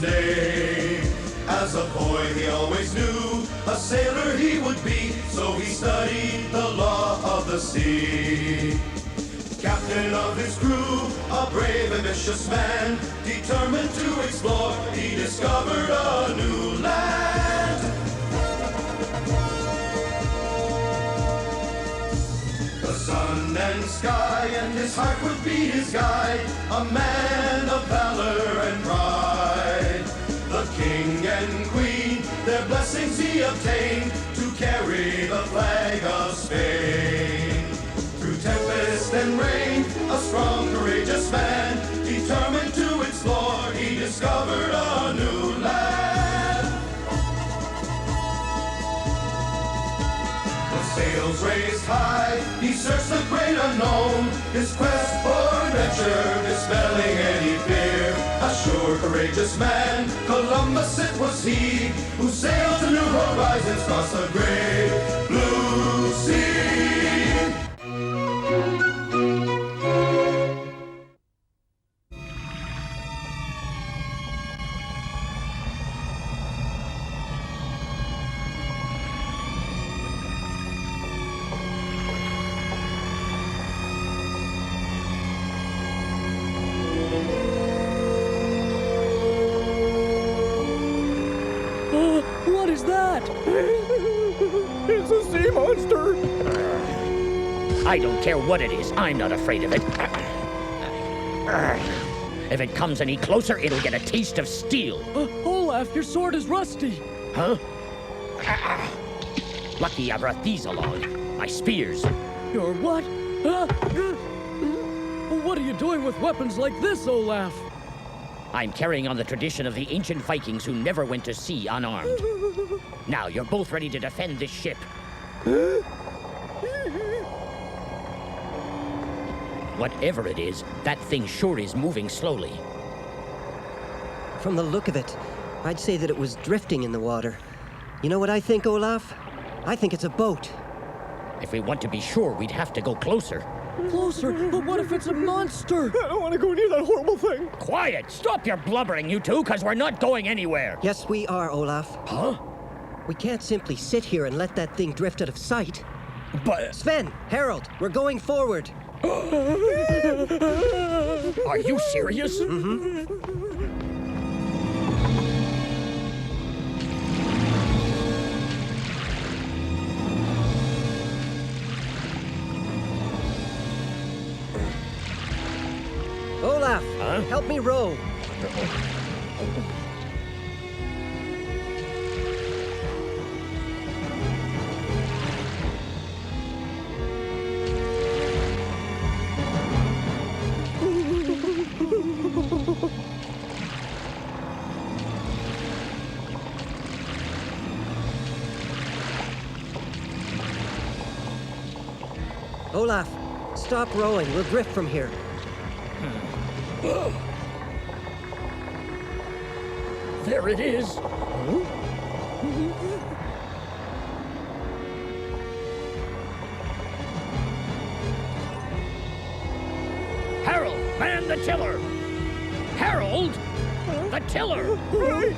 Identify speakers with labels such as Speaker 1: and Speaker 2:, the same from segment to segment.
Speaker 1: name. As a boy he always knew a sailor he would be, so he studied the law of the sea. Captain of his crew, a brave, ambitious man, determined to explore, he discovered a new land. The sun and sky and his heart would be his guide, a man of valor and pride. The king and queen, their blessings he obtained to carry the flag of Spain. Through tempest and rain, a strong, courageous man, determined to explore, he discovered a new land. With sails raised high, he searched the great unknown, his quest for adventure, dispelling any fear. A sure, courageous man, Columbus it was he, who sailed to new horizons across the great blue sea.
Speaker 2: What is that? It's a sea monster!
Speaker 3: I don't care what it is. I'm not afraid of it. If it comes any closer, it'll get a taste of steel.
Speaker 2: Olaf, your sword is rusty.
Speaker 3: Huh? Lucky I brought these along. My spears.
Speaker 2: Your what? What are you doing with weapons like this, Olaf?
Speaker 3: I'm carrying on the tradition of the ancient Vikings who never went to sea unarmed. Now, you're both ready to defend this ship. Whatever it is, that thing sure is moving slowly.
Speaker 4: From the look of it, I'd say that it was drifting in the water. You know what I think, Olaf? I think it's a boat.
Speaker 3: If we want to be sure, we'd have to go closer.
Speaker 2: Closer? But what if it's a monster? I don't want to go near that horrible thing.
Speaker 3: Quiet! Stop your blubbering, you two, because we're not going anywhere.
Speaker 4: Yes, we are, Olaf.
Speaker 3: Huh?
Speaker 4: We can't simply sit here and let that thing drift out of sight.
Speaker 3: But...
Speaker 4: Sven, Harold, we're going forward.
Speaker 3: Are you serious?
Speaker 4: Mm-hmm. Olaf, help me row. Olaf, stop rowing. We'll drift from here.
Speaker 3: There it is. Harold, man the tiller. Harold, the tiller.
Speaker 2: Right.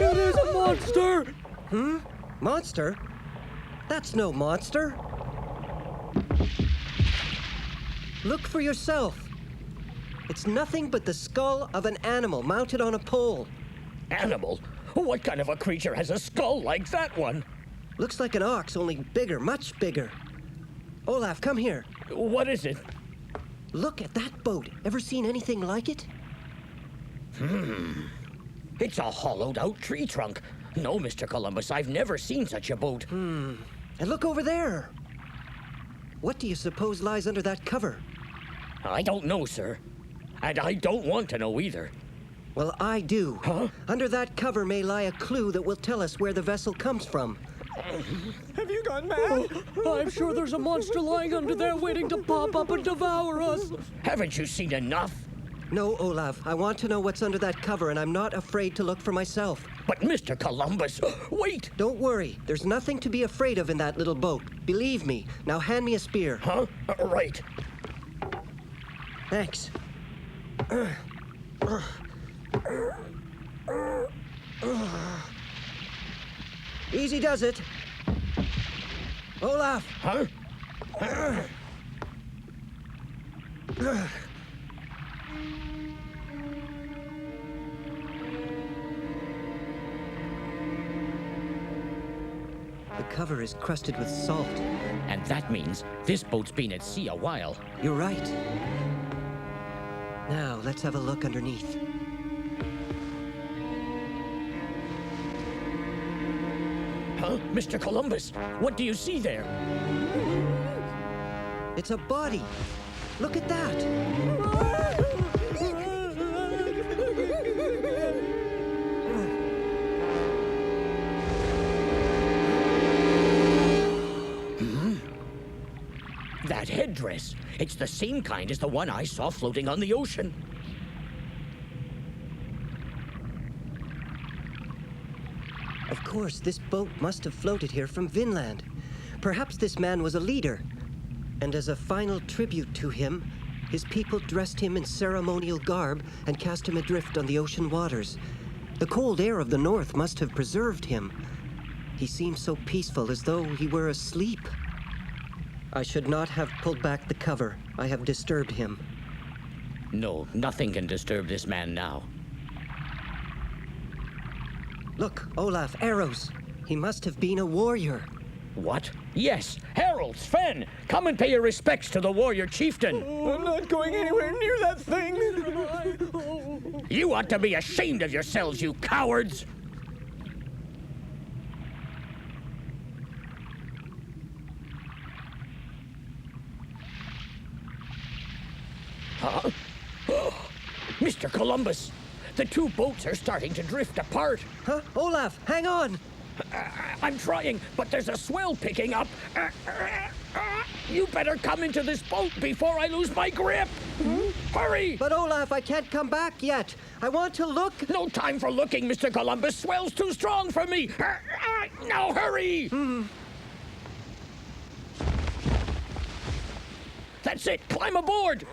Speaker 2: It is a monster!
Speaker 4: Monster? That's no monster. Look for yourself. It's nothing but the skull of an animal mounted on a pole.
Speaker 3: Animal? What kind of a creature has a skull like that one?
Speaker 4: Looks like an ox, only bigger, much bigger. Olaf, come here.
Speaker 3: What is it?
Speaker 4: Look at that boat. Ever seen anything like it?
Speaker 3: It's a hollowed-out tree trunk. No, Mr. Columbus, I've never seen such a boat.
Speaker 4: And look over there. What do you suppose lies under that cover?
Speaker 3: I don't know, sir. And I don't want to know either.
Speaker 4: Well, I do.
Speaker 3: Huh?
Speaker 4: Under that cover may lie a clue that will tell us where the vessel comes from.
Speaker 2: Have you gone mad? I'm sure there's a monster lying under there waiting to pop up and devour us.
Speaker 3: Haven't you seen enough?
Speaker 4: No, Olaf. I want to know what's under that cover, and I'm not afraid to look for myself.
Speaker 3: But Mr. Columbus, wait!
Speaker 4: Don't worry. There's nothing to be afraid of in that little boat. Believe me. Now hand me a spear.
Speaker 3: Huh? Right.
Speaker 4: Thanks. Easy does it. Olaf!
Speaker 3: Huh?
Speaker 4: The cover is crusted with salt.
Speaker 3: And that means this boat's been at sea a while.
Speaker 4: You're right. Now, let's have a look underneath.
Speaker 3: Huh? Mr. Columbus, what do you see there?
Speaker 4: It's a body. Look at that.
Speaker 3: That headdress. It's the same kind as the one I saw floating on the ocean.
Speaker 4: Of course, this boat must have floated here from Vinland. Perhaps this man was a leader. And as a final tribute to him, his people dressed him in ceremonial garb and cast him adrift on the ocean waters. The cold air of the north must have preserved him. He seemed so peaceful, as though he were asleep. I should not have pulled back the cover. I have disturbed him.
Speaker 3: No, nothing can disturb this man now.
Speaker 4: Look, Olaf, arrows. He must have been a warrior.
Speaker 3: What? Yes, heralds, Sven, come and pay your respects to the warrior chieftain.
Speaker 2: I'm not going anywhere near that thing.
Speaker 3: You ought to be ashamed of yourselves, you cowards! Huh? Mr. Columbus, the two boats are starting to drift apart.
Speaker 4: Huh? Olaf, hang on!
Speaker 3: I'm trying, but there's a swell picking up. You better come into this boat before I lose my grip. Hurry!
Speaker 4: But Olaf, I can't come back yet. I want to look.
Speaker 3: No time for looking, Mr. Columbus. Swell's too strong for me. Now hurry! That's it. Climb aboard.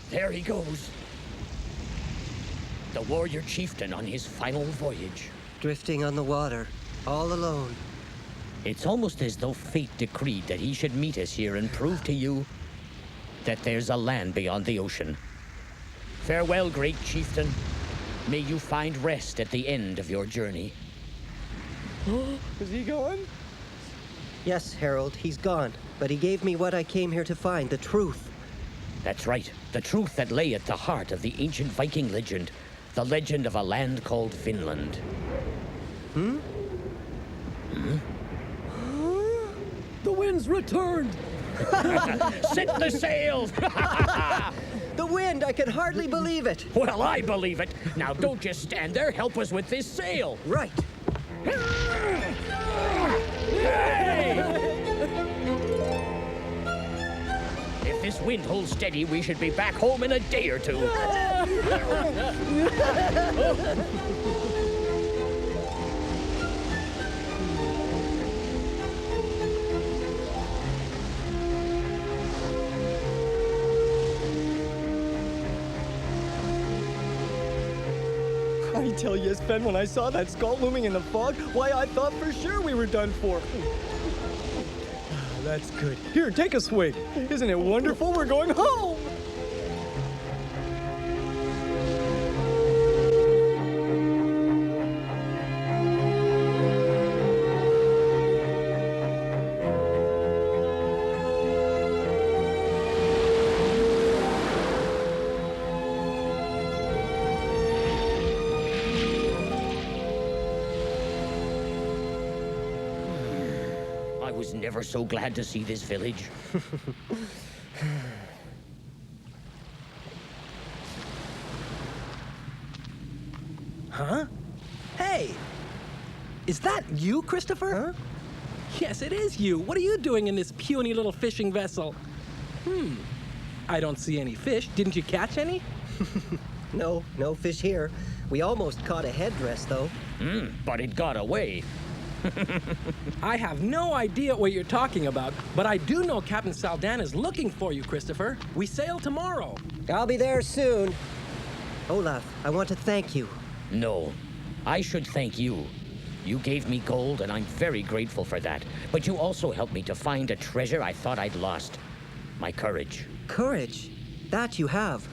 Speaker 3: There he goes. The warrior chieftain on his final voyage.
Speaker 4: Drifting on the water, all alone.
Speaker 3: It's almost as though fate decreed that he should meet us here and prove to you that there's a land beyond the ocean. Farewell, great chieftain. May you find rest at the end of your journey.
Speaker 2: Is he gone?
Speaker 4: Yes, Harold, he's gone. But he gave me what I came here to find, the truth.
Speaker 3: That's right. The truth that lay at the heart of the ancient Viking legend. The legend of a land called Finland.
Speaker 2: The wind's returned.
Speaker 3: Set the sails!
Speaker 4: The wind! I can hardly believe it!
Speaker 3: Well, I believe it. Now don't just stand there. Help us with this sail.
Speaker 4: Right!
Speaker 3: Hey! If this wind holds steady, we should be back home in a day or two.
Speaker 2: I tell you, Sven, when I saw that skull looming in the fog, why, I thought for sure we were done for. That's good. Here, take a swig. Isn't it wonderful? We're going home!
Speaker 3: I was never so glad to see this village.
Speaker 5: Huh? Hey, Is that you, Christopher?
Speaker 4: Huh?
Speaker 5: Yes, it is you. What are you doing in this puny little fishing vessel? I don't see any fish. Didn't you catch any?
Speaker 4: No fish here. We almost caught a headdress, though.
Speaker 3: But it got away.
Speaker 5: I have no idea what you're talking about, but I do know Captain Saldan is looking for you, Christopher. We sail tomorrow.
Speaker 4: I'll be there soon. Olaf, I want to thank you.
Speaker 3: No, I should thank you. You gave me gold, and I'm very grateful for that. But you also helped me to find a treasure I thought I'd lost. My courage.
Speaker 4: Courage. That you have.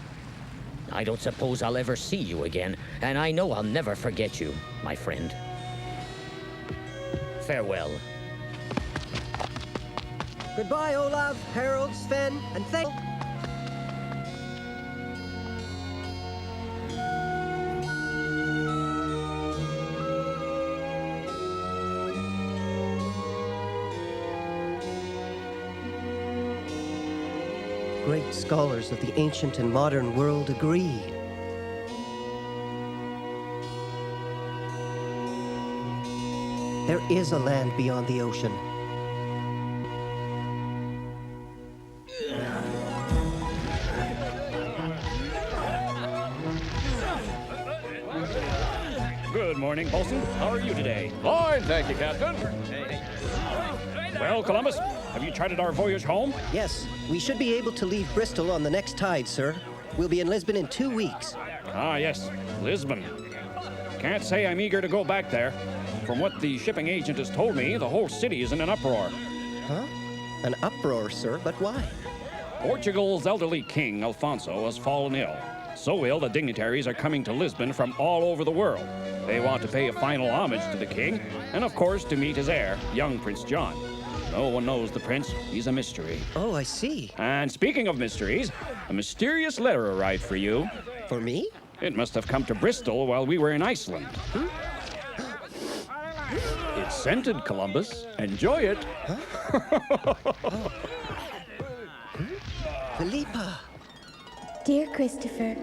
Speaker 3: I don't suppose I'll ever see you again, and I know I'll never forget you, my friend. Farewell.
Speaker 4: Goodbye, Olaf, Harold, Sven, and thank... Great scholars of the ancient and modern world agree. There is a land beyond the ocean.
Speaker 6: Good morning, Bolson. How are you today?
Speaker 7: Fine, thank you, Captain.
Speaker 6: Well, Columbus, have you charted our voyage home?
Speaker 4: Yes, we should be able to leave Bristol on the next tide, sir. We'll be in Lisbon in 2 weeks.
Speaker 6: Ah, yes, Lisbon. Can't say I'm eager to go back there. From what the shipping agent has told me, the whole city is in an uproar.
Speaker 4: Huh? An uproar, sir, but why?
Speaker 6: Portugal's elderly king, Alfonso, has fallen ill. So ill, the dignitaries are coming to Lisbon from all over the world. They want to pay a final homage to the king, and of course to meet his heir, young Prince John. No one knows the prince. He's a mystery.
Speaker 4: Oh, I see.
Speaker 6: And speaking of mysteries, a mysterious letter arrived for you.
Speaker 4: For me?
Speaker 6: It must have come to Bristol while we were in Iceland. It's scented, Columbus. Enjoy it.
Speaker 4: Felipa.
Speaker 8: Dear Christopher,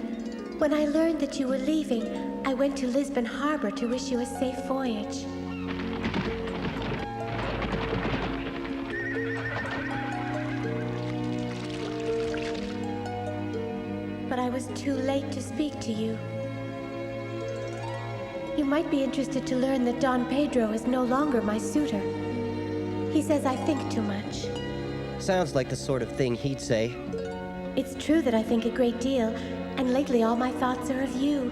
Speaker 8: when I learned that you were leaving, I went to Lisbon Harbor to wish you a safe voyage. But I was too late to speak to you. You might be interested to learn that Don Pedro is no longer my suitor. He says I think too much.
Speaker 4: Sounds like the sort of thing he'd say.
Speaker 8: It's true that I think a great deal, and lately all my thoughts are of you.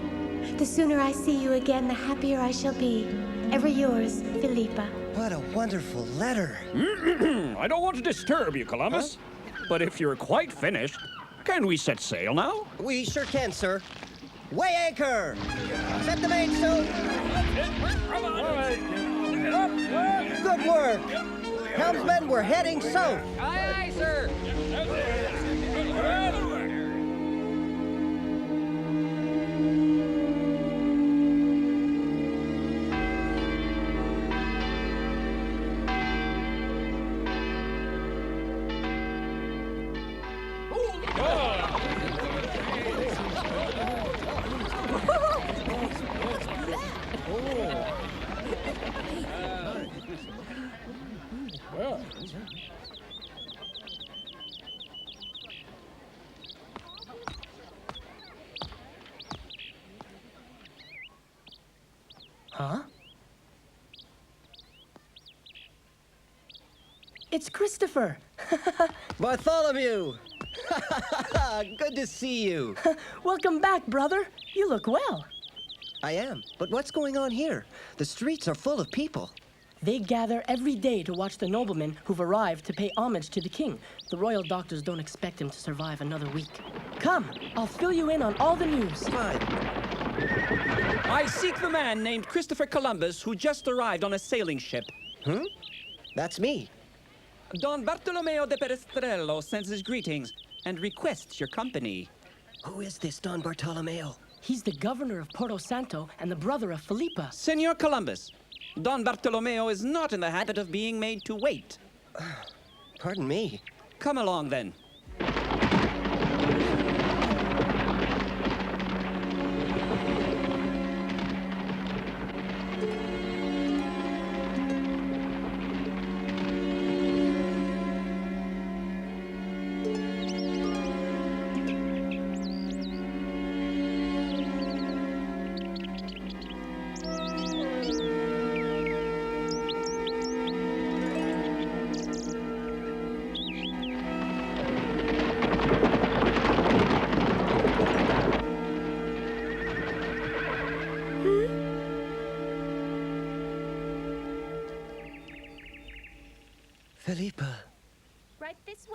Speaker 8: The sooner I see you again, the happier I shall be. Ever yours, Felipa.
Speaker 4: What a wonderful letter.
Speaker 6: I don't want to disturb you, Columbus. But if you're quite finished, can we set sail now?
Speaker 4: We sure can, sir. Weigh anchor! Set the mainsail! Good work! Helmsmen, we're heading south!
Speaker 7: Aye, aye, sir.
Speaker 5: Huh? It's Christopher.
Speaker 4: Bartholomew! Good to see you.
Speaker 5: Welcome back, brother. You look well.
Speaker 4: I am, but what's going on here? The streets are full of people.
Speaker 5: They gather every day to watch the noblemen who've arrived to pay homage to the king. The royal doctors don't expect him to survive another week. Come, I'll fill you in on all the news.
Speaker 4: Fine.
Speaker 9: I seek the man named Christopher Columbus who just arrived on a sailing ship.
Speaker 4: That's me.
Speaker 9: Don Bartolomeo de Perestrello sends his greetings and requests your company.
Speaker 4: Who is this Don Bartolomeo?
Speaker 5: He's the governor of Porto Santo and the brother of Felipa.
Speaker 9: Senor Columbus, Don Bartolomeo is not in the habit of being made to wait.
Speaker 4: Pardon me.
Speaker 9: Come along, then.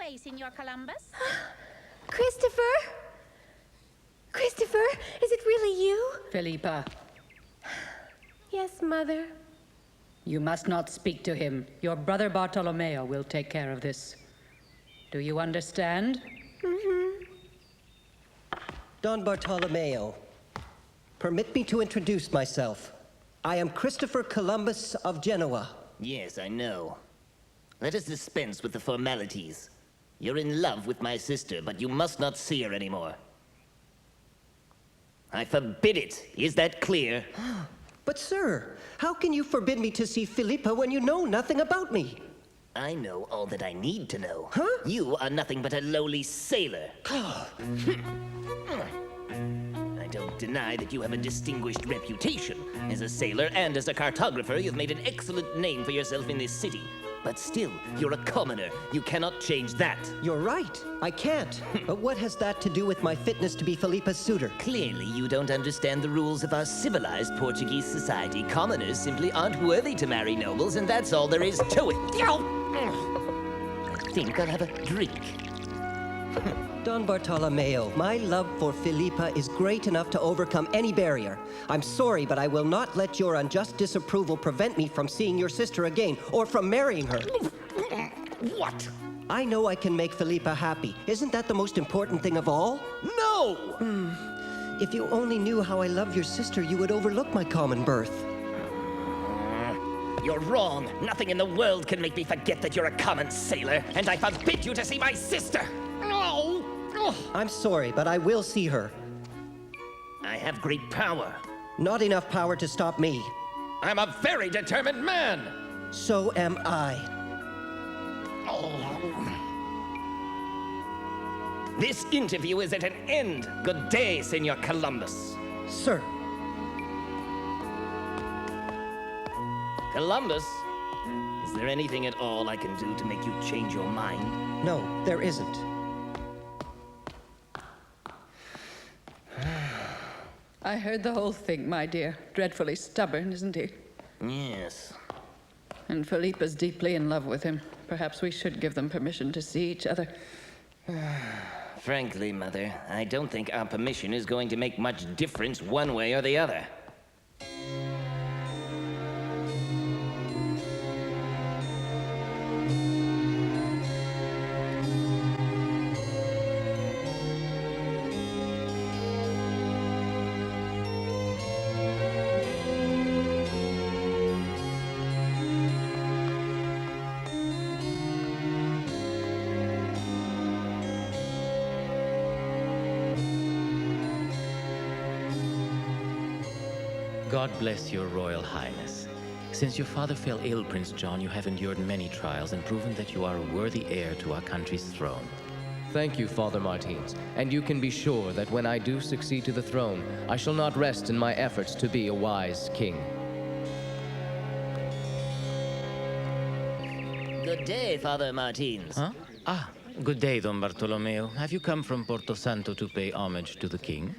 Speaker 10: say, Signor Columbus?
Speaker 8: Christopher? Christopher, is it really you?
Speaker 11: Felipa,
Speaker 8: Yes, Mother.
Speaker 11: you must not speak to him. Your brother Bartolomeo will take care of this. Do you understand?
Speaker 8: Mm-hmm.
Speaker 4: Don Bartolomeo, permit me to introduce myself. I am Christopher Columbus of Genoa.
Speaker 12: Yes, I know. Let us dispense with the formalities. You're in love with my sister, but you must not see her anymore. I forbid it. Is that clear?
Speaker 4: But sir, how can you forbid me to see Felipa when you know nothing about me?
Speaker 12: I know all that I need to know.
Speaker 4: Huh?
Speaker 12: You are nothing but a lowly sailor. I don't deny that you have a distinguished reputation. As a sailor and as a cartographer, you've made an excellent name for yourself in this city. But still, you're a commoner. You cannot change that.
Speaker 4: You're right. I can't. But what has that to do with my fitness to be Felipa's suitor?
Speaker 12: Clearly, you don't understand the rules of our civilized Portuguese society. Commoners simply aren't worthy to marry nobles, and that's all there is to it. I think I'll have a drink.
Speaker 4: Don Bartolomeo, my love for Felipa is great enough to overcome any barrier. I'm sorry, but I will not let your unjust disapproval prevent me from seeing your sister again, or from marrying her.
Speaker 12: What?
Speaker 4: I know I can make Felipa happy. Isn't that the most important thing of all?
Speaker 12: No!
Speaker 4: If you only knew how I love your sister, you would overlook my common birth.
Speaker 12: You're wrong. Nothing in the world can make me forget that you're a common sailor, and I forbid you to see my sister! No!
Speaker 4: I'm sorry, but I will see her.
Speaker 12: I have great power.
Speaker 4: Not enough power to stop me.
Speaker 7: I'm a very determined man.
Speaker 4: So am I.
Speaker 12: This interview is at an end. Good day, Senor Columbus.
Speaker 4: Sir.
Speaker 12: Columbus, is there anything at all I can do to make you change your mind?
Speaker 4: No, there isn't.
Speaker 11: I heard the whole thing, my dear. Dreadfully stubborn, isn't he?
Speaker 12: Yes.
Speaker 11: And Felipa's deeply in love with him. Perhaps we should give them permission to see each other.
Speaker 12: Frankly, Mother, I don't think our permission is going to make much difference one way or the other.
Speaker 13: God bless your Royal Highness. Since your father fell ill, Prince John, you have endured many trials and proven that you are a worthy heir to our country's throne.
Speaker 14: Thank you, Father Martins, and you can be sure that when I do succeed to the throne, I shall not rest in my efforts to be a wise king.
Speaker 12: Good day, Father Martins.
Speaker 13: Huh? Ah, good day, Don Bartolomeo. Have you come from Porto Santo to pay homage to the king?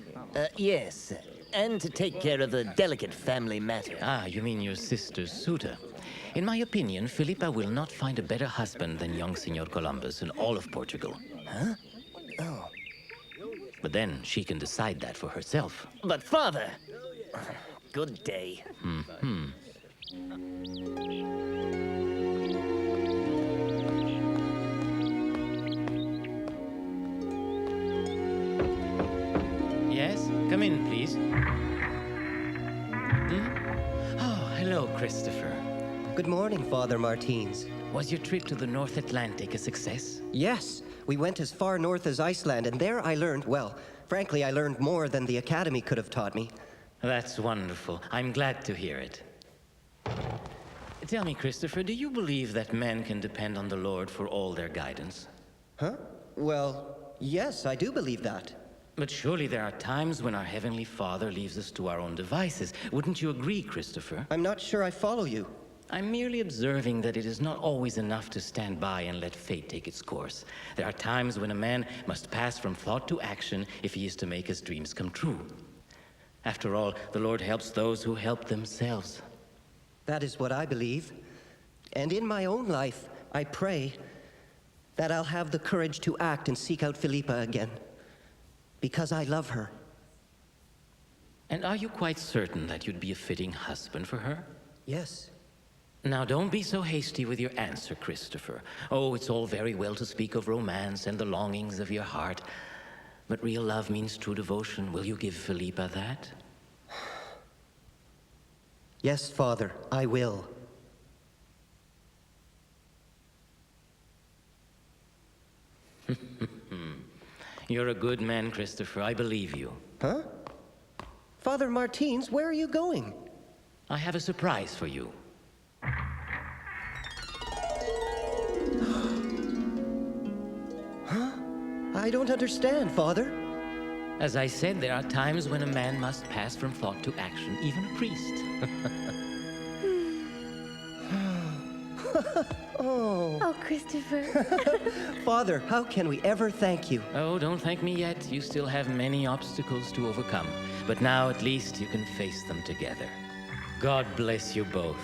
Speaker 12: Yes, and to take care of a delicate family matter.
Speaker 13: Ah, you mean your sister's suitor. In my opinion, Felipa will not find a better husband than young Senor Columbus in all of Portugal.
Speaker 12: Huh? Oh.
Speaker 13: But then she can decide that for herself.
Speaker 12: But Father... Good day.
Speaker 13: Yes? Come in, please. Oh, hello, Christopher.
Speaker 4: Good morning, Father Martins.
Speaker 13: Was your trip to the North Atlantic a success?
Speaker 4: Yes, we went as far north as Iceland, and there I learned, well, frankly, I learned more than the Academy could have taught me.
Speaker 13: That's wonderful. I'm glad to hear it. Tell me, Christopher, do you believe that men can depend on the Lord for all their guidance?
Speaker 4: Huh? Well, yes, I do believe that.
Speaker 13: But surely there are times when our Heavenly Father leaves us to our own devices. Wouldn't you agree, Christopher?
Speaker 4: I'm not sure I follow you.
Speaker 13: I'm merely observing that it is not always enough to stand by and let fate take its course. There are times when a man must pass from thought to action if he is to make his dreams come true. After all, the Lord helps those who help themselves.
Speaker 4: That is what I believe. And in my own life, I pray That I'll have the courage to act and seek out Felipa again. Because I love her.
Speaker 13: And are you quite certain that you'd be a fitting husband for her?
Speaker 4: Yes.
Speaker 13: Now, don't be so hasty with your answer, Christopher. Oh, it's all very well to speak of romance and the longings of your heart, but real love means true devotion. Will you give Felipa that?
Speaker 4: Yes, Father, I will.
Speaker 13: You're a good man, Christopher. I believe you.
Speaker 4: Huh? Father Martins, where are you going?
Speaker 13: I have a surprise for you.
Speaker 4: Huh? I don't understand, Father.
Speaker 13: As I said, there are times when a man must pass from thought to action, even a priest.
Speaker 8: Oh, Christopher.
Speaker 4: Father, how can we ever thank you?
Speaker 13: Oh, don't thank me yet. You still have many obstacles to overcome. But now, at least, you can face them together. God bless you both.